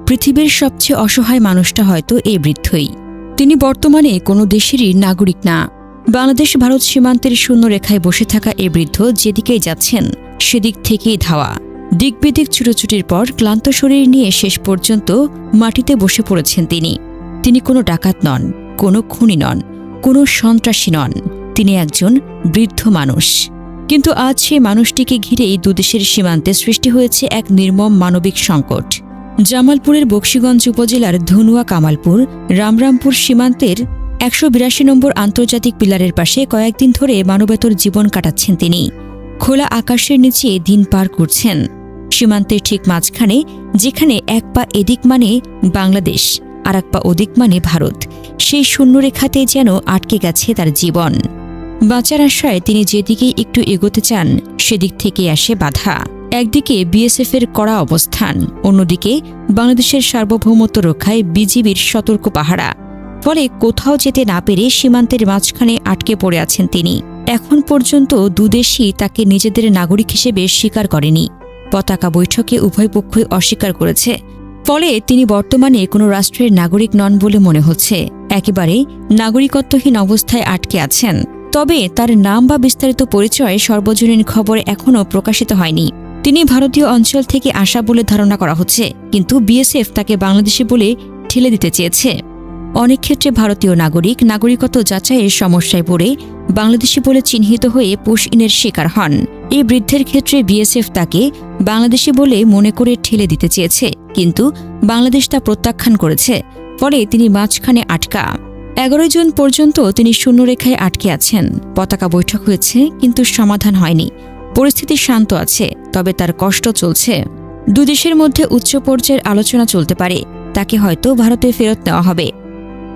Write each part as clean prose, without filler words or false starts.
পৃথিবীর সবচেয়ে অসহায় মানুষটা হয়তো এই বৃদ্ধই। তিনি বর্তমানে কোনো দেশেরই নাগরিক না। বাংলাদেশ ভারত সীমান্তের শূন্য রেখায় বসে থাকা এই বৃদ্ধ যেদিকেই যাচ্ছেন সেদিক থেকেই ধাওয়া। দিকবিদিক ছুটোছুটির পর ক্লান্ত শরীর নিয়ে শেষ পর্যন্ত মাটিতে বসে পড়েছেন তিনি। তিনি কোনো ডাকাত নন, কোনো খুনি নন, কোনো সন্ত্রাসী নন। তিনি একজন বৃদ্ধ মানুষ। কিন্তু আজ সেই মানুষটিকে ঘিরেই দুদেশের সীমান্তে সৃষ্টি হয়েছে এক নির্মম মানবিক সংকট। জামালপুরের বকশীগঞ্জ উপজেলার ধনুয়া কামালপুর রামরামপুর সীমান্তের ১৮২ নম্বর আন্তর্জাতিক পিলারের পাশে কয়েকদিন ধরে মানবেতর জীবন কাটাচ্ছেন তিনি। খোলা আকাশের নিচে দিন পার করছেন। সীমান্তের ঠিক মাঝখানে, যেখানে এক পা এদিক মানে বাংলাদেশ আর এক পা ওদিক মানে ভারত, সেই শূন্যরেখাতে যেন আটকে গেছে তার জীবন। বাঁচার আশায় তিনি যেদিকেই একটু এগোতে চান সেদিক থেকে আসে বাধা। একদিকে বিএসএফের কড়া অবস্থান, অন্যদিকে বাংলাদেশের সার্বভৌমত্ব রক্ষায় বিজিবির সতর্ক পাহারা। ফলে কোথাও যেতে না পেরে সীমান্তের মাঝখানে আটকে পড়ে আছেন তিনি। এখন পর্যন্ত দুদেশই তাকে নিজেদের নাগরিক হিসেবে স্বীকার করেনি। পতাকা বৈঠকে উভয় পক্ষই অস্বীকার করেছে। ফলে তিনি বর্তমানে কোনো রাষ্ট্রের নাগরিক নন বলে মনে হচ্ছে। একেবারে নাগরিকত্বহীন অবস্থায় আটকে আছেন। তবে তার নাম বা বিস্তারিত পরিচয় সর্বজনীন খবর এখনও প্রকাশিত হয়নি। তিনি ভারতীয় অঞ্চল থেকে আসা বলে ধারণা করা হচ্ছে, কিন্তু বিএসএফ তাকে বাংলাদেশি বলে ঠেলে দিতে চেয়েছে। অনেক ক্ষেত্রে ভারতীয় নাগরিকত্ব যাচাইয়ের সমস্যায় পড়ে বাংলাদেশি বলে চিহ্নিত হয়ে পুশ-ইনের শিকার হন। এই বৃদ্ধের ক্ষেত্রে বিএসএফ তাকে বাংলাদেশি বলে মনে করে ঠেলে দিতে চেয়েছে, কিন্তু বাংলাদেশ তা প্রত্যাখ্যান করেছে। ফলে তিনি মাঝখানে আটকা। ১১ জুন পর্যন্ত তিনি শূন্যরেখায় আটকে আছেন। পতাকা বৈঠক হয়েছে, কিন্তু সমাধান হয়নি। পরিস্থিতি শান্ত আছে, তবে তার কষ্ট চলছে। দুদেশের মধ্যে উচ্চ পর্যায়ের আলোচনা চলতে পারে। তাকে হয়তো ভারতে ফেরত নেওয়া হবে,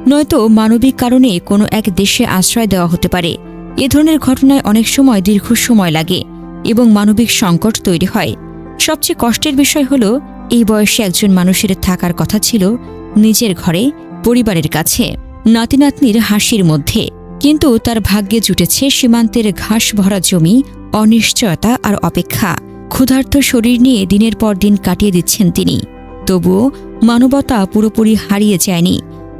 নয়তো মানবিক কারণে কোনো এক দেশে আশ্রয় দেওয়া হতে পারে। এ ধরনের ঘটনায় অনেক সময় দীর্ঘ সময় লাগে এবং মানবিক সংকট তৈরি হয়। সবচেয়ে কষ্টের বিষয় হল, এই বয়সে একজন মানুষের থাকার কথা ছিল নিজের ঘরে, পরিবারের কাছে, নাতি নাতনির হাসির মধ্যে। কিন্তু তার ভাগ্যে জুটেছে সীমান্তের ঘাস ভরা জমি, অনিশ্চয়তা আর অপেক্ষা। ক্ষুধার্ত শরীর নিয়ে দিনের পর দিন কাটিয়ে দিচ্ছেন তিনি। তবুও মানবতা পুরোপুরি হারিয়ে যায়নি।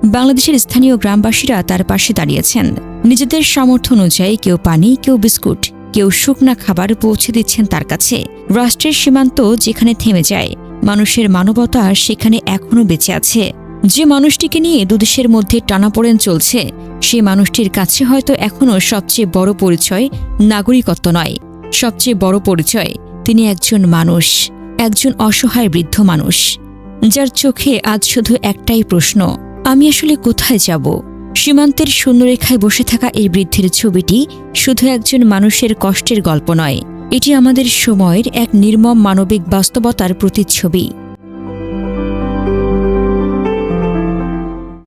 বাংলাদেশের স্থানীয় গ্রামবাসীরা তার পাশে দাঁড়িয়েছেন। নিজেদের সামর্থ্য অনুযায়ী কেউ পানি, কেউ বিস্কুট, কেউ শুকনা খাবার পৌঁছে দিচ্ছেন তার কাছে। রাষ্ট্রের সীমান্ত যেখানে থেমে যায়, মানুষের মানবতা সেখানে এখনও বেঁচে আছে। যে মানুষটিকে নিয়ে দুদেশের মধ্যে টানাপোড়েন চলছে, সেই মানুষটির কাছে হয়তো এখনও সবচেয়ে বড় পরিচয় নাগরিকত্ব নয়। সবচেয়ে বড় পরিচয় তিনি একজন মানুষ, একজন অসহায় বৃদ্ধ মানুষ, যার চোখে আজ শুধু একটাই প্রশ্ন, আমি আসলে কোথায় যাব? সীমান্তের শূন্যরেখায় বসে থাকা এই বৃদ্ধের ছবিটি শুধু একজন মানুষের কষ্টের গল্প নয়, এটি আমাদের সময়ের এক নির্মম মানবিক বাস্তবতার প্রতিচ্ছবি।